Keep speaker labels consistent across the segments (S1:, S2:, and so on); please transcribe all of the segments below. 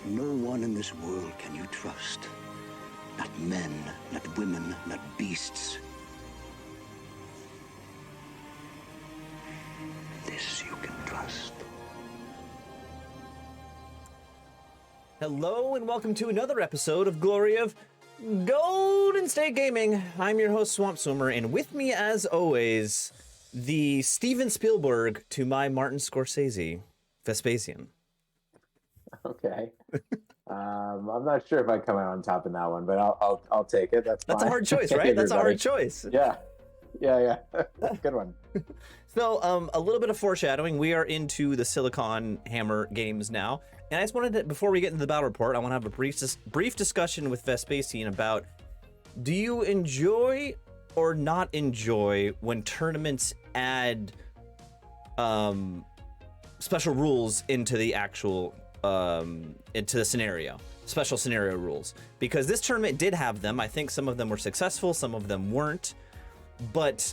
S1: No one in this world can you trust. Not men, not women, not beasts. This you can trust.
S2: Hello and welcome to another episode of Glory of Golden State Gaming. I'm your host SwampSwimmer, and with me as always, the Steven Spielberg to my Martin Scorsese, Vespasian.
S3: Okay. I'm not sure if I come out on top in that one, but I'll take it. That's
S2: a
S3: fine.
S2: hard choice, right? That's a hard choice.
S3: Yeah. Good one.
S2: So, a little bit of foreshadowing. We are into the Silicon Hammer games now, and I just wanted to, before we get into the battle report, I want to have a brief discussion with Vespasian about: do you enjoy or not enjoy when tournaments add special rules into the actual into the scenario, special scenario rules? Because this tournament did have them. I think some of them were successful, some of them weren't, but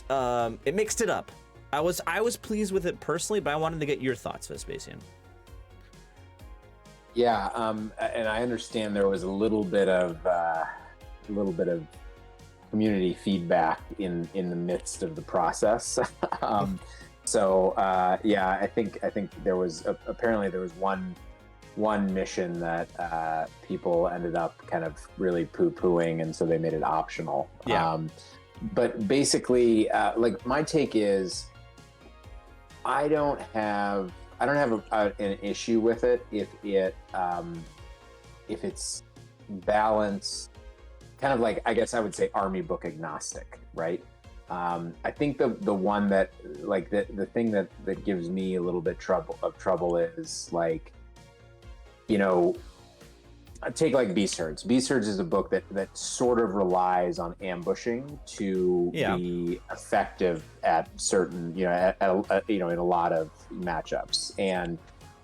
S2: it mixed it up. I was pleased with it personally, but I wanted to get your thoughts, Vespasian.
S3: Yeah, and I understand there was a little bit of community feedback in the midst of the process. Yeah, I think there was apparently there was one mission that people ended up kind of really poo-pooing, and so they made it optional.
S2: Yeah.
S3: But basically, like, my take is, I don't have an issue with it if it's balanced, kind of like, I guess I would say, army book agnostic, right? I think the one that, like, the thing that gives me a little bit trouble is, like, you know, take like Beast Herds. Beast Herds is a book that sort of relies on ambushing to be effective at certain, in a lot of matchups. And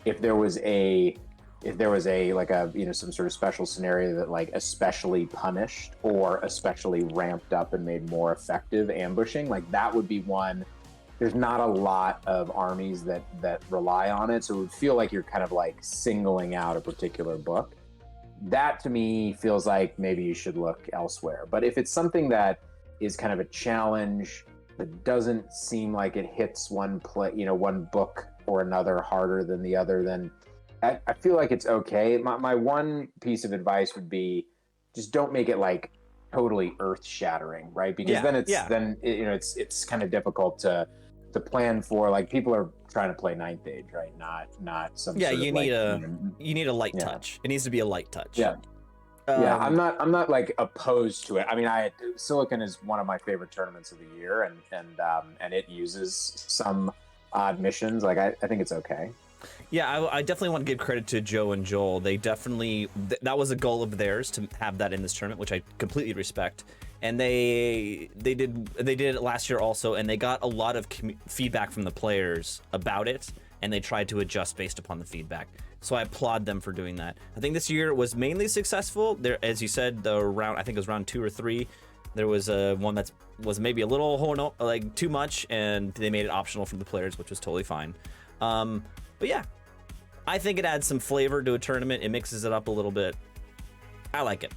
S3: if there was a some sort of special scenario that, like, especially punished or especially ramped up and made more effective ambushing, like, that would be one. There's not a lot of armies that rely on it, so it would feel like you're kind of like singling out a particular book. That to me feels like maybe you should look elsewhere. But if it's something that is kind of a challenge that doesn't seem like it hits one book or another harder than the other, then I feel like it's okay. My one piece of advice would be, just don't make it like totally earth-shattering, right? Because it's kind of difficult to plan for. Like, people are trying to play ninth age, right? Not some sort of,
S2: you need a light touch. It needs to be a light touch.
S3: I'm not like opposed to it. I mean, Silicon is one of my favorite tournaments of the year, and it uses some odd missions. Like, I think it's okay.
S2: Yeah, I definitely want to give credit to Joe and Joel. They definitely, that was a goal of theirs to have that in this tournament, which I completely respect. And they did it last year also, and they got a lot of feedback from the players about it, and they tried to adjust based upon the feedback. So I applaud them for doing that. I think this year was mainly successful. There, as you said, I think it was round 2 or 3. There was one that was maybe a little like too much, and they made it optional for the players, which was totally fine. But yeah, I think it adds some flavor to a tournament. It mixes it up a little bit. I like it.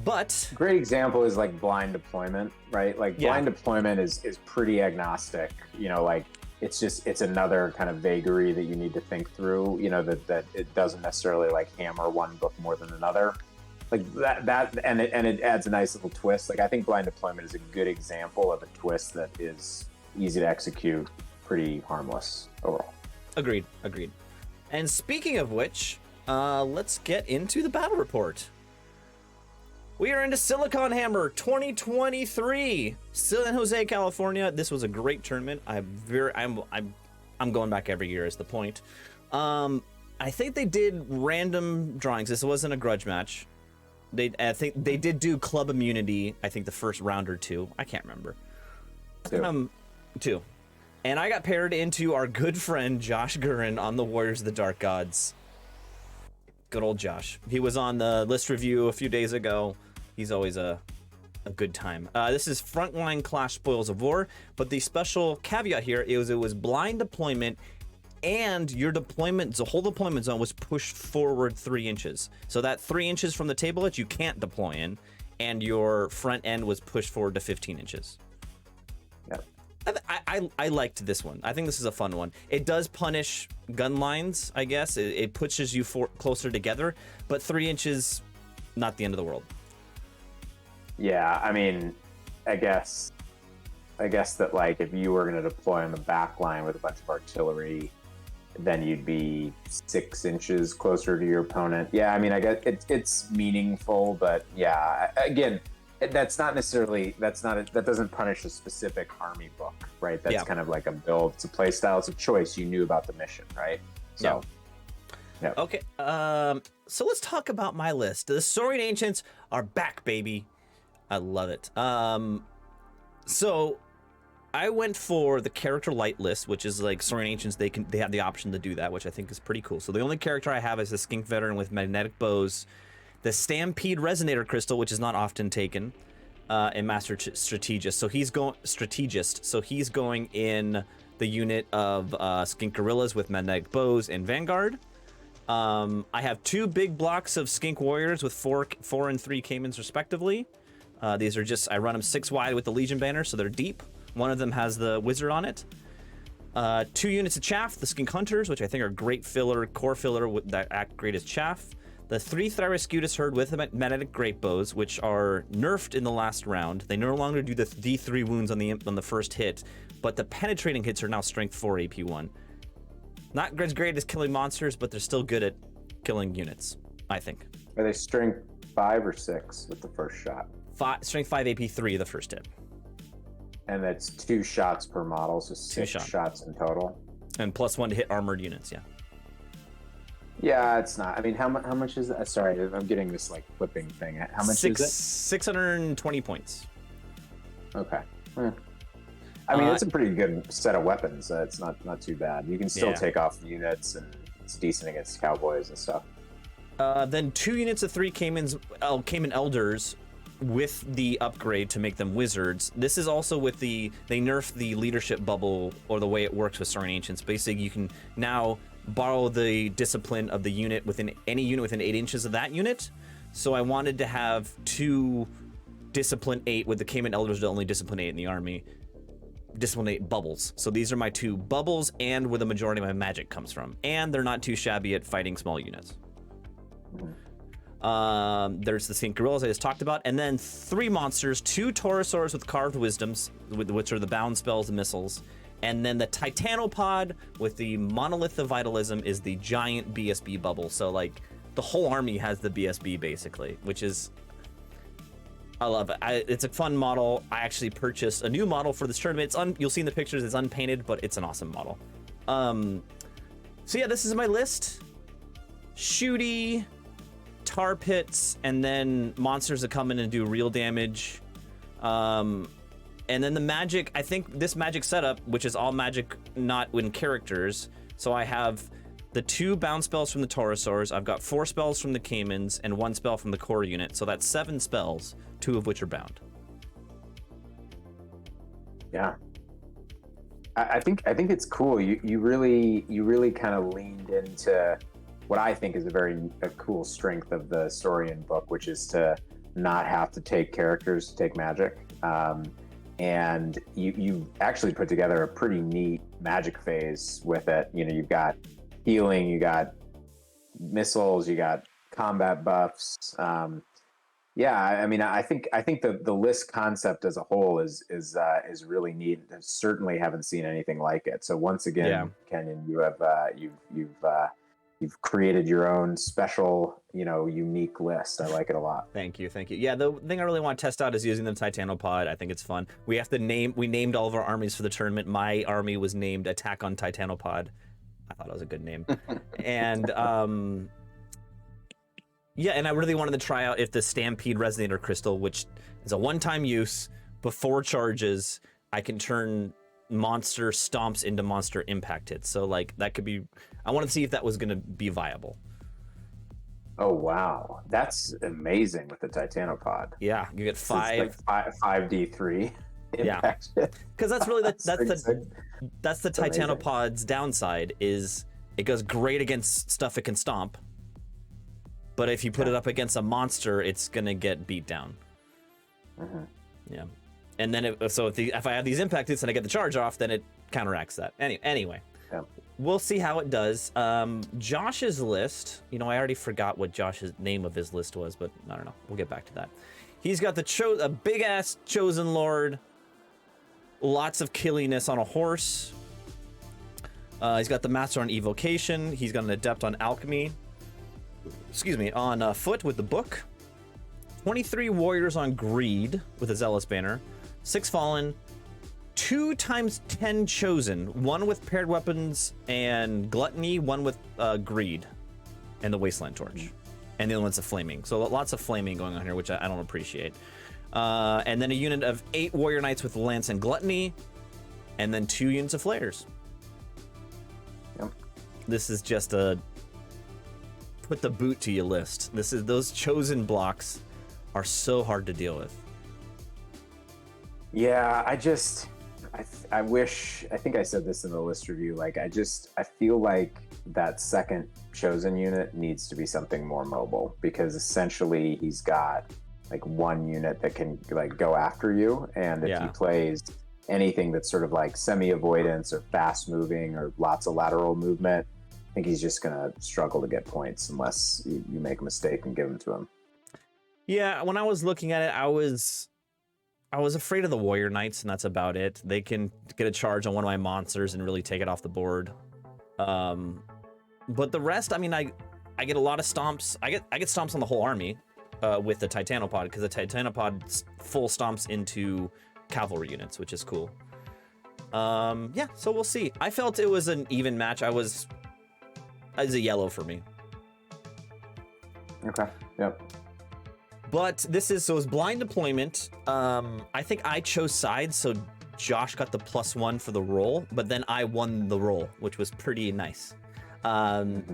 S2: But
S3: great example is like blind deployment, right? Like, blind deployment is pretty agnostic. Like, it's another kind of vagary that you need to think through. That it doesn't necessarily like hammer one book more than another. Like that, and it adds a nice little twist. Like, I think blind deployment is a good example of a twist that is easy to execute, pretty harmless overall.
S2: Agreed. And speaking of which, let's get into the battle report. We are into Silicon Hammer 2023, San Jose, California. This was a great tournament. I'm going back every year is the point. I think they did random drawings. This wasn't a grudge match. I think they did do club immunity. I think the first round or 2. I can't remember. 2. And I got paired into our good friend Josh Gurin on the Warriors of the Dark Gods. Good old Josh. He was on the list review a few days ago. He's always a good time. This is Frontline Clash Spoils of War, but the special caveat here is it was blind deployment and your deployment, the whole deployment zone was pushed forward 3 inches. So that 3 inches from the table edge you can't deploy in, and your front end was pushed forward to 15 inches.
S3: Yep.
S2: I liked this one. I think this is a fun one. It does punish gun lines, I guess. It pushes you closer together, but 3 inches, not the end of the world.
S3: Yeah, I mean, I guess that like if you were going to deploy on the back line with a bunch of artillery, then you'd be 6 inches closer to your opponent. Yeah, I mean, I guess it's meaningful, but yeah, again, that doesn't punish a specific army book, right? That's kind of like a build. It's a play style. It's a choice. You knew about the mission, right? So, yeah.
S2: Okay. So let's talk about my list. The Saurian Ancients are back, baby. I love it. So I went for the character light list, which is like Saurian Ancients. They have the option to do that, which I think is pretty cool. So the only character I have is the Skink Veteran with magnetic bows, the Stampede Resonator Crystal, which is not often taken, and Master Strategist. So he's going in the unit of Skink Gorillas with magnetic bows and Vanguard. I have 2 big blocks of Skink Warriors with 4 and 3 Caimans respectively. These are just, I run them 6 wide with the Legion banner, so they're deep. One of them has the Wizard on it. 2 units of Chaff, the Skink Hunters, which I think are great filler, core filler that act great as Chaff. The 3 Thyroscutus Herd with the magnetic Great Bows, which are nerfed in the last round. They no longer do the D3 wounds on the first hit, but the penetrating hits are now Strength 4 AP 1. Not as great as killing monsters, but they're still good at killing units, I think.
S3: Are they Strength 5 or 6 with the first shot?
S2: Strength 5 AP 3 the first hit.
S3: And that's 2 shots per model, so 6 shots in total.
S2: And +1 to hit armored units, yeah.
S3: Yeah, it's not. I mean, how much is that? Sorry, I'm getting this like flipping thing. How much is it?
S2: 620 points.
S3: Okay. I mean, it's a pretty good set of weapons. It's not too bad. You can still take off units, and it's decent against cowboys and stuff.
S2: Then 2 units of 3 Caiman Elders with the upgrade to make them wizards. This is also with they nerfed the leadership bubble, or the way it works with Saurian Ancients. Basically, you can now borrow the discipline of the unit within any unit within 8 inches of that unit. So I wanted to have 2 discipline 8 with the Caiman Elders to only discipline 8 in the army. Discipline 8 bubbles. So these are my 2 bubbles, and where the majority of my magic comes from. And they're not too shabby at fighting small units. There's the Skink Gorillas I just talked about, and then 3 monsters, 2 Taurosaurs with Carved Wisdoms, which are the bound spells and missiles, and then the Titanopod with the Monolith of Vitalism is the giant BSB bubble. So like the whole army has the BSB basically, which is, I love it. It's a fun model. I actually purchased a new model for this tournament. You'll see in the pictures it's unpainted, but it's an awesome model. So yeah, this is my list. Shooty, tar pits, and then monsters that come in and do real damage. And then the magic, I think this magic setup, which is all magic not in characters. So I have the 2 bound spells from the Taurosaurs. I've got 4 spells from the Caimans and 1 spell from the core unit. So that's 7 spells, 2 of which are bound.
S3: Yeah. I think it's cool. You really kind of leaned into what I think is a cool strength of the Saurian book, which is to not have to take characters to take magic. And you actually put together a pretty neat magic phase with it. You know, you've got healing, you got missiles, you got combat buffs. I mean, I think the list concept as a whole is really neat. I certainly haven't seen anything like it. So once again, Kenyon, you've created your own special, unique list. I like it a lot.
S2: Thank you. Yeah, the thing I really want to test out is using the Titanopod. I think it's fun. We named all of our armies for the tournament. My army was named Attack on Titanopod. I thought it was a good name. And and I really wanted to try out if the Stampede Resonator Crystal, which is a one-time use, before charges, I can turn monster stomps into monster impact hits. So like that could be, I want to see if that was going to be viable.
S3: Oh wow, that's amazing with the Titanopod.
S2: Yeah, you get 5
S3: 5D3. impact.
S2: Because that's really that's the
S3: Amazing.
S2: Titanopod's downside is it goes great against stuff it can stomp, but if you put it up against a monster, it's gonna get beat down. Yeah, and then if I have these impact hits and I get the charge off, then it counteracts that. Anyway.
S3: Yeah.
S2: We'll see how it does. Josh's list, I already forgot what Josh's name of his list was, but I don't know. We'll get back to that. He's got a big-ass Chosen Lord, lots of killiness on a horse. He's got the Master on Evocation. He's got an Adept on Alchemy. On foot with the book. 23 Warriors on Greed with a Zealous Banner. 6 Fallen. 2 times 10 Chosen, 1 with paired weapons and Gluttony, 1 with Greed and the Wasteland Torch, and the other one's a Flaming. So lots of Flaming going on here, which I don't appreciate. And then a unit of 8 Warrior Knights with Lance and Gluttony, and then 2 units of Flayers.
S3: Yep.
S2: This is just a put the boot to your list. Those Chosen blocks are so hard to deal with.
S3: Yeah, I wish, I think I said this in the list review, I feel like that second Chosen unit needs to be something more mobile, because essentially he's got one unit that can go after you, and if he plays anything that's sort of semi-avoidance or fast moving or lots of lateral movement, I think he's just gonna struggle to get points unless you make a mistake and give them to him.
S2: Yeah, when I was looking at it, I was afraid of the Warrior Knights, and that's about it. They can get a charge on one of my monsters and really take it off the board. But the rest, I get a lot of stomps. I get stomps on the whole army with the Titanopod, because the Titanopod full stomps into cavalry units, which is cool. Yeah, so we'll see. I felt it was an even match. It was a yellow for me.
S3: Okay, yep.
S2: But it's blind deployment. I think I chose sides, so Josh got the +1 for the roll, but then I won the roll, which was pretty nice.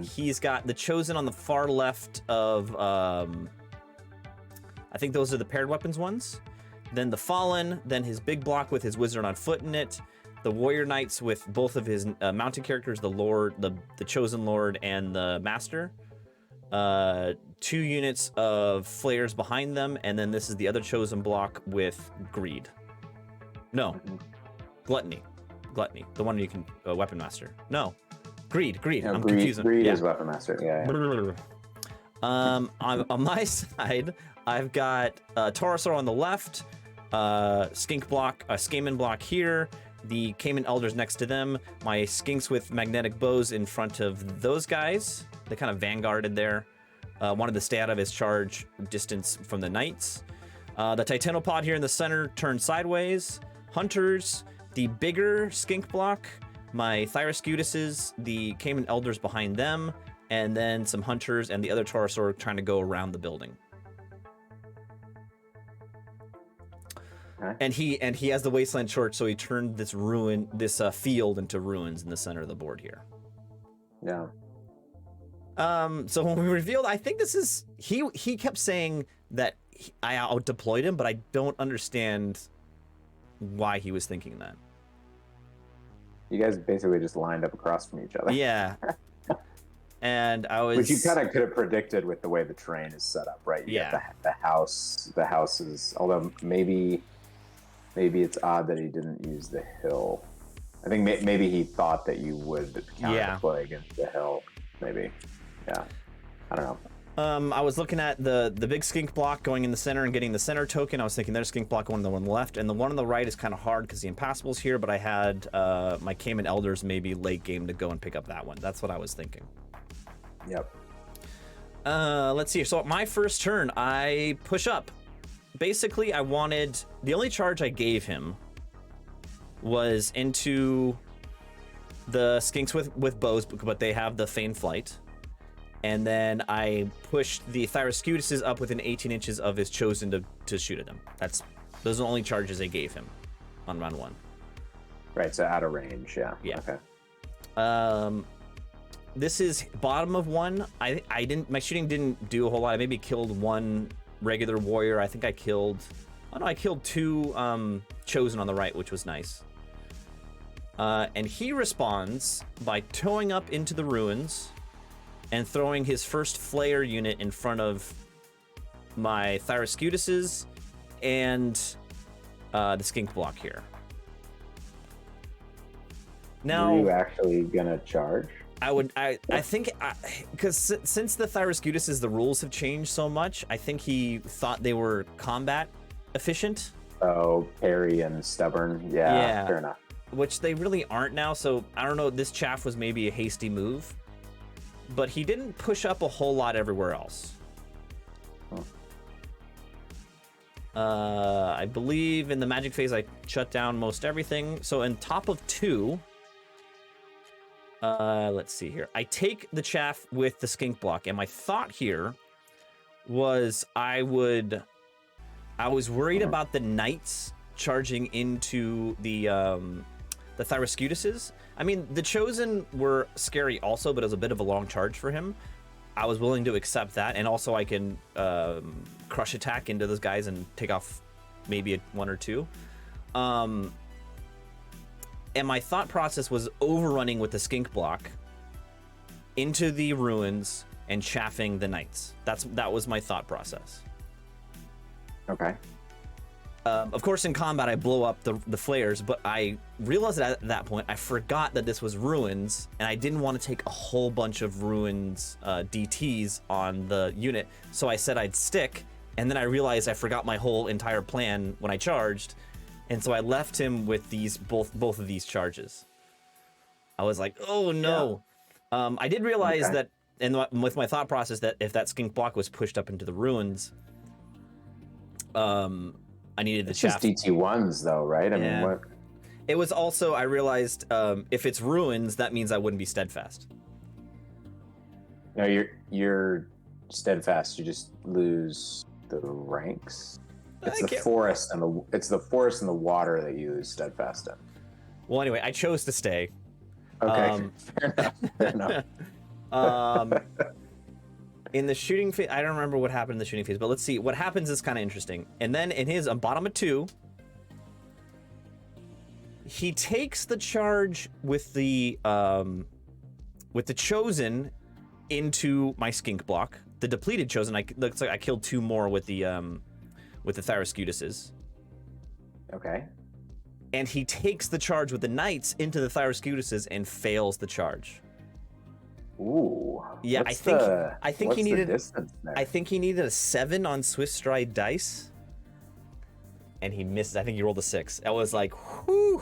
S2: He's got the Chosen on the far left of, I think those are the paired weapons ones. Then the Fallen, then his big block with his Wizard on foot in it. The Warrior Knights with both of his mounted characters, the Lord, the Chosen Lord, and the Master. 2 units of Flayers behind them, and then this is the other Chosen block with Greed. No, Gluttony, the one you can Weapon Master. No, Greed.
S3: No,
S2: I'm
S3: Greed,
S2: confusing.
S3: Greed is Weapon Master. Yeah.
S2: On my side, I've got Taurosaur on the left, Skaman block here. The Cayman Elders next to them. My Skinks with magnetic bows in front of those guys. They kind of vanguarded there. Wanted to stay out of his charge distance from the Knights. The Titanopod here in the center turned sideways. Hunters, the bigger Skink block. My Thyroscutuses, the Cayman Elders behind them. And then some Hunters and the other Taurosaur trying to go around the building. And he has the Wasteland Torch, so he turned this field into ruins in the center of the board here.
S3: Yeah.
S2: So when we revealed, I think this is he kept saying that I out deployed him, but I don't understand why he was thinking that.
S3: You guys basically just lined up across from each other.
S2: Yeah. And I was,
S3: which you kind of could have predicted with the way the terrain is set up, right? You got the houses. Although maybe it's odd that he didn't use the hill. I think maybe he thought that you would counter deploy against the hill. Maybe, yeah. I don't know.
S2: I was looking at the big skink block going in the center and getting the center token. I was thinking there's skink block going the one on the left, and the one on the right is kind of hard because the impassible's here. But I had my Cayman Elders maybe late game to go and pick up that one. That's what I was thinking.
S3: Yep.
S2: Let's see. So my first turn, I push up. Basically, I wanted, the only charge I gave him was into the skinks with bows, but they have the Feign Flight. And then I pushed the Thyroscutuses up within 18 inches of his Chosen to shoot at them. Those are the only charges I gave him on round 1.
S3: Right, so out of range, yeah.
S2: Yeah.
S3: Okay.
S2: This is bottom of 1. My shooting didn't do a whole lot. I maybe killed 1 regular warrior. I think I killed Oh no, I killed 2 Chosen on the right, which was nice. And he responds by towing up into the ruins and throwing his first flare unit in front of my Thyroscutuses and the skink block here. Now,
S3: are you actually gonna charge?
S2: I think, because since the Thyroscutuses, the rules have changed so much, I think he thought they were combat efficient.
S3: Oh, parry and stubborn. Yeah, fair enough.
S2: Which they really aren't now, so I don't know, this chaff was maybe a hasty move. But he didn't push up a whole lot everywhere else. I believe in the magic phase I shut down most everything. So in top of 2, let's see here. I take the chaff with the skink block, and my thought here was I was worried about the knights charging into the Thyroscutuses. I mean, the Chosen were scary also, but it was a bit of a long charge for him. I was willing to accept that, and also I can crush attack into those guys and take off maybe 1 or 2. And my thought process was overrunning with the skink block into the ruins and chaffing the knights. That was my thought process.
S3: Okay.
S2: Of course, in combat, I blow up the flares, but I realized that at that point, I forgot that this was ruins, and I didn't want to take a whole bunch of ruins DTs on the unit, so I said I'd stick, and then I realized I forgot my whole entire plan when I charged, and so I left him with these both of these charges. I was like, oh no. Yeah. I did realize that, and with my thought process, that if that skink block was pushed up into the ruins, I needed the chaff.
S3: It's just DT1s though, right? I mean, what?
S2: It was also, I realized if it's ruins, that means I wouldn't be steadfast.
S3: No, you're steadfast. You just lose the ranks. It's the forest and the water that you lose steadfast in.
S2: Well, anyway, I chose to stay.
S3: Okay, fair enough. Fair enough.
S2: In the shooting phase, I don't remember what happened in the shooting phase, but let's see. What happens is kind of interesting. And then in his bottom of 2, he takes the charge with the Chosen into my skink block. The depleted Chosen, looks like I killed 2 more with the Thyroscutuses.
S3: Okay.
S2: And he takes the charge with the knights into the Thyroscutuses and fails the charge.
S3: Ooh.
S2: Yeah, I think he needed a 7 on Swift Stride dice, and he missed. I think he rolled a 6. I was like, whoo.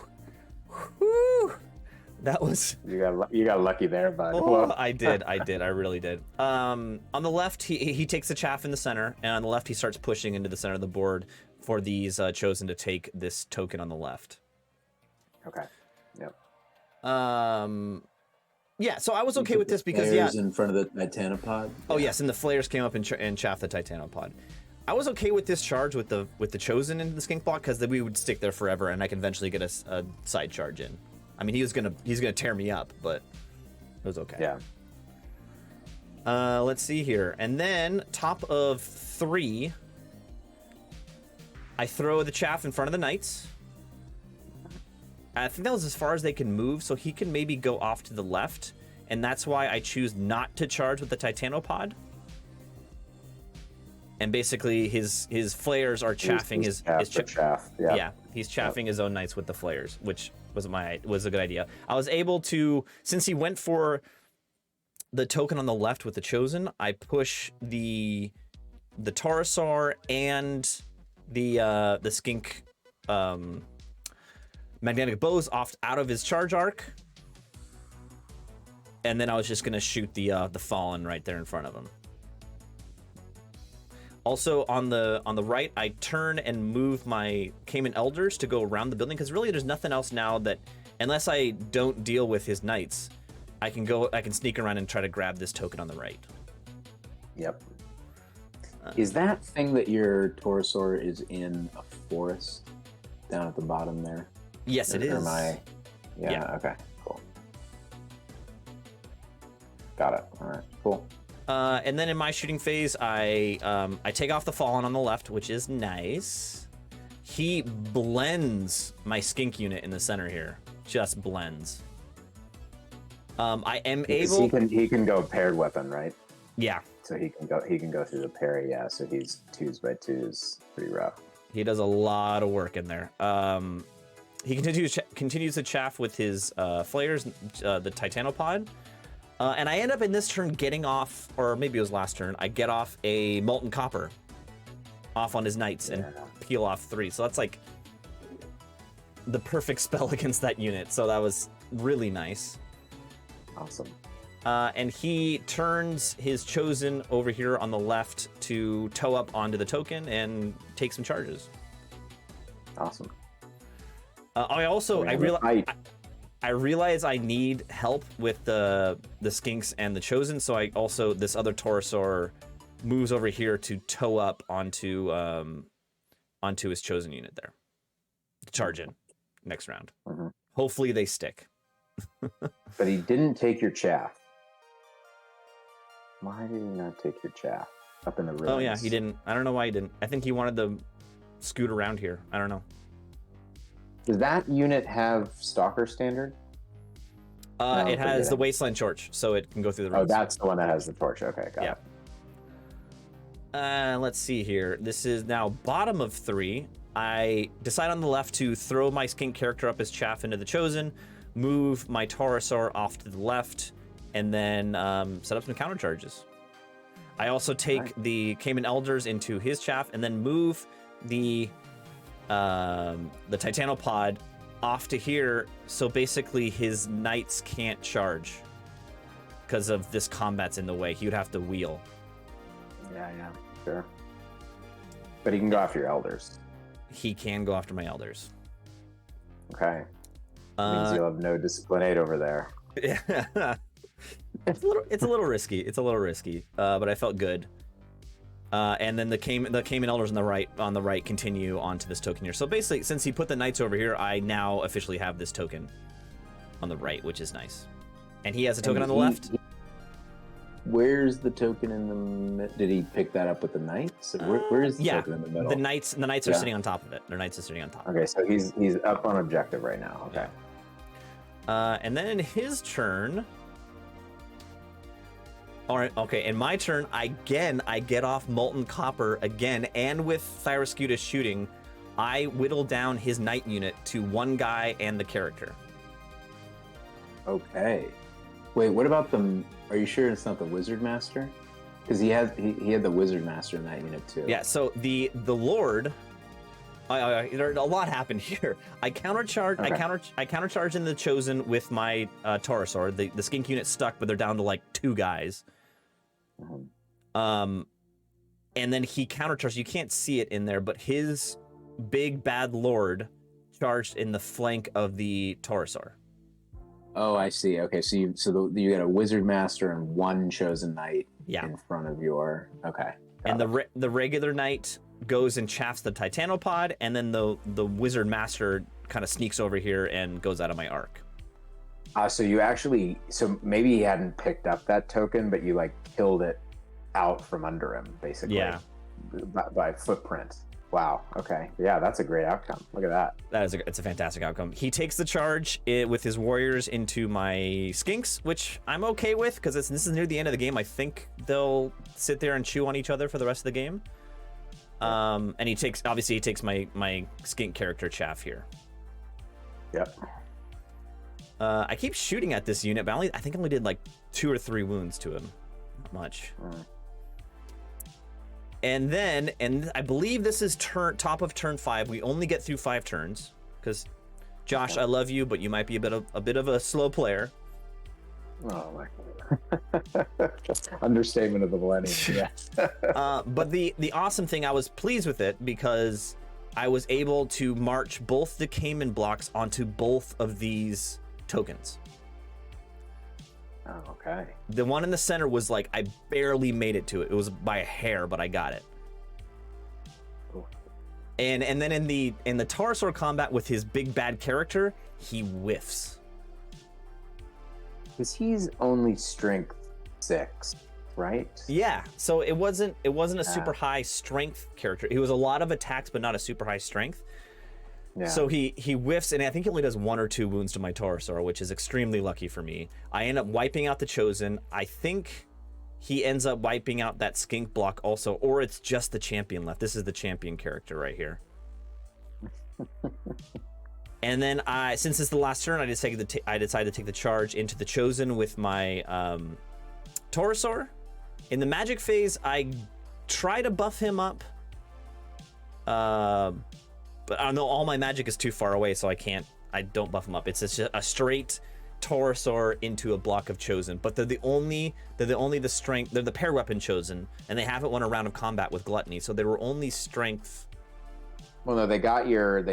S2: That was.
S3: You got lucky there, bud.
S2: Oh, I did. I really did. On the left, he takes the chaff in the center, and on the left, he starts pushing into the center of the board for these Chosen to take this token on the left.
S3: Okay. Yep.
S2: Yeah, so I was okay with this because
S4: in front of the Titanopod.
S2: Oh yes, and the flares came up and chaffed the Titanopod. I was okay with this charge with the Chosen into the skink block because then we would stick there forever, and I could eventually get a side charge in. I mean, he's gonna tear me up, but it was okay.
S3: Yeah.
S2: Let's see here, and then top of 3, I throw the chaff in front of the knights. I think that was as far as they can move, so he can maybe go off to the left, and that's why I choose not to charge with the Titanopod. And basically, his flares are chaffing his
S3: chaff. Yeah,
S2: he's chaffing his own knights with the flares, which was a good idea. I was able to, since he went for the token on the left with the Chosen, I push the Taurosaur and the skink magnetic bows out of his charge arc, and then I was just gonna shoot the Fallen right there in front of him. Also on the right, I turn and move my Cayman Elders to go around the building because really there's nothing else now that, unless I don't deal with his knights, I can sneak around and try to grab this token on the right.
S3: Yep. Is that thing that your Taurosaur is in a forest down at the bottom there?
S2: Yes, it is.
S3: Yeah. Okay. Cool. Got it. All right. Cool.
S2: And then in my shooting phase, I take off the Fallen on the left, which is nice. He blends my skink unit in the center here. Just blends. I am able.
S3: He can go paired weapon, right?
S2: Yeah.
S3: So he can go through the parry. Yeah. So he's 2s by 2s. Pretty rough.
S2: He does a lot of work in there. He continues to chaff with his flares, the Titanopod. And I end up in this turn getting off, or maybe it was last turn, I get off a Molten Copper off on his Knights and peel off 3. So that's like the perfect spell against that unit. So that was really nice.
S3: Awesome.
S2: And he turns his Chosen over here on the left to tow up onto the token and take some charges.
S3: Awesome.
S2: I realize I need help with the skinks and the Chosen, so I also, this other Taurosaur moves over here to tow up onto his Chosen unit there to charge in next round.
S3: Mm-hmm.
S2: Hopefully they stick.
S3: But he didn't take your chaff. Why did he not take your chaff up in the ruins?
S2: Oh yeah, he didn't. I don't know why he didn't. I think he wanted to scoot around here. I don't know.
S3: Does that unit have Stalker standard?
S2: No, it has the Wasteland Torch, so it can go through the
S3: ruins.
S2: ruins.
S3: Oh, that's the one that has the torch. Okay, got it.
S2: Let's see here. This is now bottom of 3. I decide on the left to throw my skink character up as chaff into the Chosen, move my Taurosaur off to the left, and then set up some counter charges. I also take the Cayman Elders into his chaff, and then move the Titanopod off to here, so basically his Knights can't charge because of this combat's in the way. He would have to wheel.
S3: Yeah, sure. But he can go after your Elders.
S2: He can go after my Elders.
S3: Okay. Means you'll have no Disciplinate over there.
S2: Yeah. It's a little risky. But I felt good. And then the Cayman Elders on the right continue onto this token here. So basically, since he put the Knights over here, I now officially have this token on the right, which is nice. And he has a token on the left.
S3: Where's the token in the middle? Did he pick that up with the Knights? Where is the token in the middle?
S2: The Knights are sitting on top of it. Their Knights are sitting on top.
S3: Okay, so he's up on objective right now. Okay.
S2: And then in his turn. All right, okay, in my turn, I get off Molten Copper again, and with Thyroscutus shooting, I whittle down his Knight unit to 1 guy and the character.
S3: Okay. Wait, what about the... Are you sure it's not the Wizard Master? Because he had the Wizard Master in that unit too.
S2: Yeah, so the Lord... a lot happened here. I countercharge. Okay. I countercharge in the Chosen with my Taurosaur. The skink unit stuck, but they're down to like 2 guys. And then he countercharged. You can't see it in there, but his big bad Lord charged in the flank of the Taurosaur.
S3: Oh, I see. Okay, so you got a Wizard Master and 1 Chosen Knight in front of your... Okay.
S2: And the regular Knight goes and chaffs the Titanopod, and then the Wizard Master kind of sneaks over here and goes out of my arc.
S3: So maybe he hadn't picked up that token, but you like killed it out from under him, basically. Yeah. By footprint. Wow. Okay. Yeah, that's a great outcome. Look at that.
S2: It's a fantastic outcome. He takes the charge with his warriors into my skinks, which I'm okay with because this is near the end of the game. I think they'll sit there and chew on each other for the rest of the game. And he takes my skink character chaff here.
S3: Yep.
S2: I keep shooting at this unit, but I think I only did like 2 or 3 wounds to him. Not much. And then, I believe this is top of turn 5. We only get through 5 turns because, Josh, I love you, but you might be a bit of a slow player.
S3: Oh my! Understatement of the millennium. Yes.
S2: But the awesome thing, I was pleased with it because I was able to march both the Cayman blocks onto both of these tokens.
S3: Oh, okay.
S2: The one in the center was like I barely made it to it. It was by a hair, but I got it.
S3: Cool.
S2: And then in the Taurosaur combat with his big bad character, he whiffs.
S3: Because he's only strength 6. right?
S2: Yeah, so it wasn't a super high strength character. He was a lot of attacks, but not a super high strength.
S3: Yeah.
S2: So he whiffs, and I think he only does 1 or 2 wounds to my Taurosaur, which is extremely lucky for me. I end up wiping out the Chosen. I think he ends up wiping out that skink block also, or it's just the champion left. This is the champion character right here. And then since it's the last turn, I decided to take the charge into the Chosen with my Taurosaur. In the magic phase, I try to buff him up. But I don't know, all my magic is too far away, so I don't buff them up. It's just a straight Taurosaur into a block of Chosen. But they're the strength, they're the pair weapon Chosen, and they haven't won a round of combat with Gluttony, so they were only strength.
S3: Well, no, they got your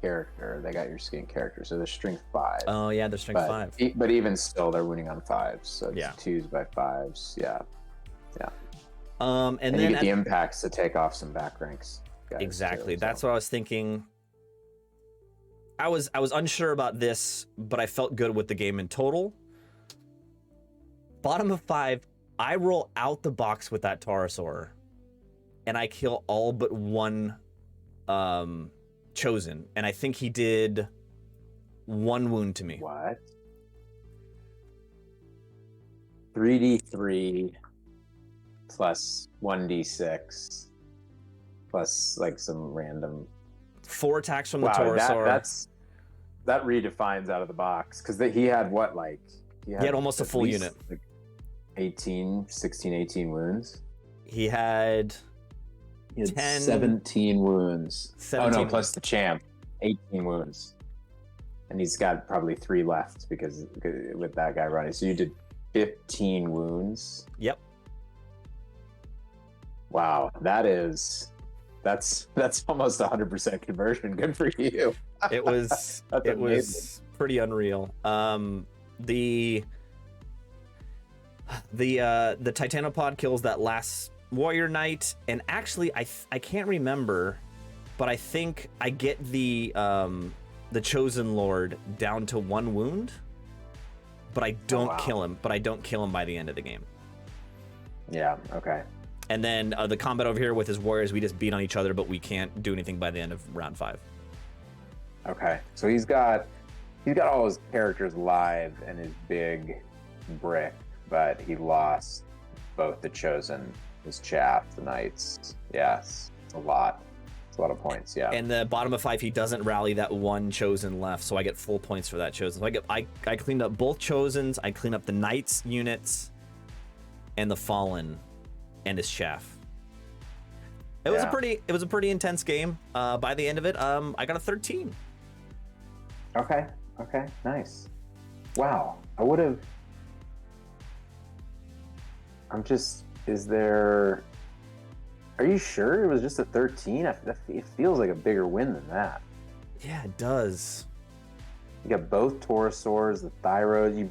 S3: character, they got your skin character, so they're strength 5.
S2: Oh yeah, they're strength 5.
S3: But even still, they're winning on 5s, so it's
S2: Yeah.
S3: 2s by 5s, yeah.
S2: And
S3: And
S2: then
S3: you get the impacts to take off some back ranks.
S2: Exactly. That's what I was thinking. I was unsure about this, but I felt good with the game in total. Bottom of 5, I roll out the box with that Taurosaur, and I kill all but one Chosen, and I think he did 1 wound to me.
S3: What? 3d3 plus 1d6 plus like some random
S2: 4 attacks from the Taurosaur.
S3: That redefines out of the box, because he had what, like
S2: he had almost a full unit,
S3: like 18 wounds.
S2: He had
S3: 10, 17 wounds.
S2: 17
S3: oh no, plus the champ, 18 wounds, and he's got probably 3 left because with that guy running. So you did 15 wounds.
S2: Yep.
S3: Wow, that's almost 100% conversion. Good for you.
S2: It was was pretty unreal. The Titanopod kills that last warrior knight, and actually I can't remember, but I think I get the Chosen Lord down to 1 wound, but I don't kill him. But I don't kill him by the end of the game.
S3: Yeah. Okay.
S2: And then the combat over here with his warriors, we just beat on each other, but we can't do anything by the end of round 5.
S3: Okay, so he's got all his characters live and his big brick, but he lost both the Chosen, his chaff, the knights. Yes, it's a lot. It's a lot of points. Yeah.
S2: And the bottom of 5, he doesn't rally that 1 Chosen left, so I get full points for that Chosen. So I cleaned up both Chosens. I cleaned up the knights units, and the Fallen, and his chaff. It was a pretty intense game. By the end of it, I got a 13.
S3: Okay, nice. Wow, are you sure it was just a 13? It feels like a bigger win than that.
S2: Yeah, it does.
S3: You got both Taurosaurs, the Thyros. You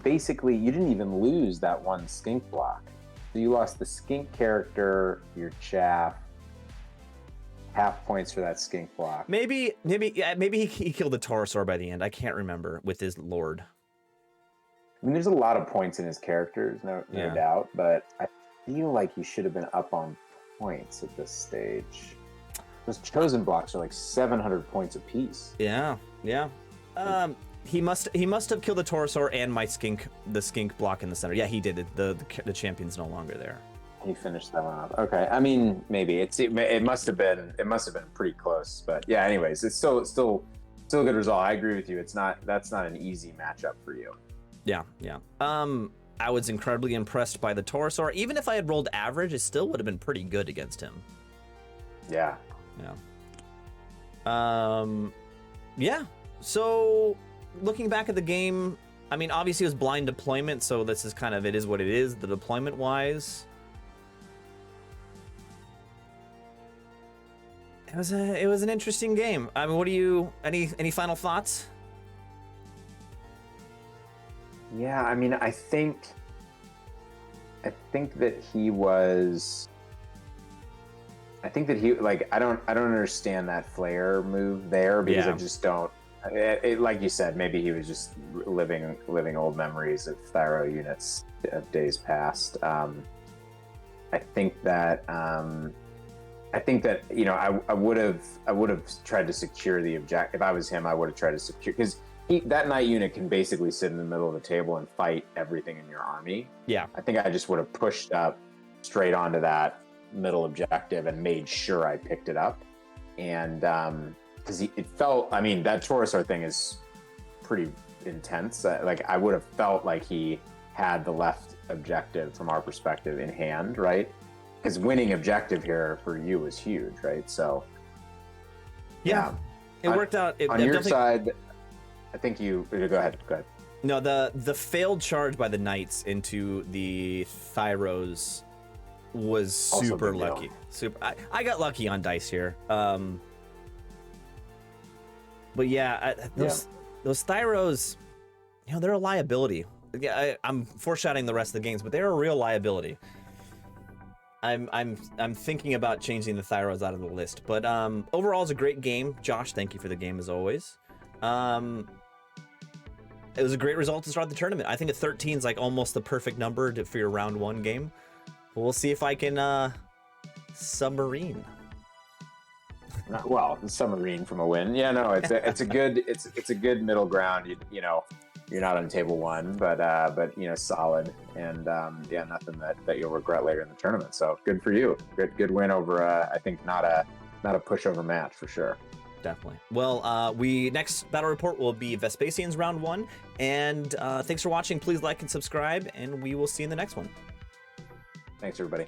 S3: didn't even lose that 1 skink block. So you lost the skink character, your chaff, half points for that skink block.
S2: Maybe he killed the Taurosaur by the end. I can't remember with his lord.
S3: I mean, there's a lot of points in his characters, no doubt, but I feel like he should have been up on points at this stage. Those Chosen blocks are like 700 points apiece.
S2: Yeah. He must have killed the Taurosaur and the skink block in the center. Yeah, he did it. The champion's no longer there.
S3: He finished that one off. Okay, I mean, maybe it must have been pretty close, but yeah. Anyways, it's still a good result. I agree with you. That's not an easy matchup for you.
S2: Yeah. I was incredibly impressed by the Taurosaur. Even if I had rolled average, it still would have been pretty good against him.
S3: Yeah.
S2: Yeah. So, looking back at the game, I mean, obviously it was blind deployment, so this is kind of, it is what it is, the deployment wise. It was an interesting game. I mean, any final thoughts?
S3: Yeah, I mean, I think that he like, I don't understand that flare move there, because I just don't. Like you said, maybe he was just living old memories of Thyro units of days past. I think that you know I would have tried to secure the objective. If I was him, I would have tried to secure, because that knight unit can basically sit in the middle of the table and fight everything in your army.
S2: Yeah.
S3: I think I just would have pushed up straight onto that middle objective and made sure I picked it up. And because it felt, I mean, that Taurosaur thing is pretty intense. Like I would have felt like he had the left objective from our perspective in hand, right? Because winning objective here for you was huge, right? So
S2: yeah. It worked out.
S3: On your side, I think you go ahead.
S2: No, the failed charge by the knights into the Thyros was super lucky. I got lucky on dice here. But yeah, those Thyros, you know, they're a liability. Yeah, I'm foreshadowing the rest of the games, but they're a real liability. I'm thinking about changing the Thyros out of the list, but overall it's a great game. Josh, thank you for the game as always. It was a great result to start the tournament. I think a 13 is like almost the perfect number for your round 1 game. We'll see if I can submarine.
S3: Well, submarine from a win. Yeah, no, it's a good middle ground. You know, you're not on table 1, but you know, solid, and yeah, nothing that you'll regret later in the tournament. So good for you. Good win over I think not a pushover match for sure.
S2: Definitely. Well, next battle report will be Vespasian's round 1, and thanks for watching. Please like and subscribe, and we will see you in the next one.
S3: Thanks, everybody.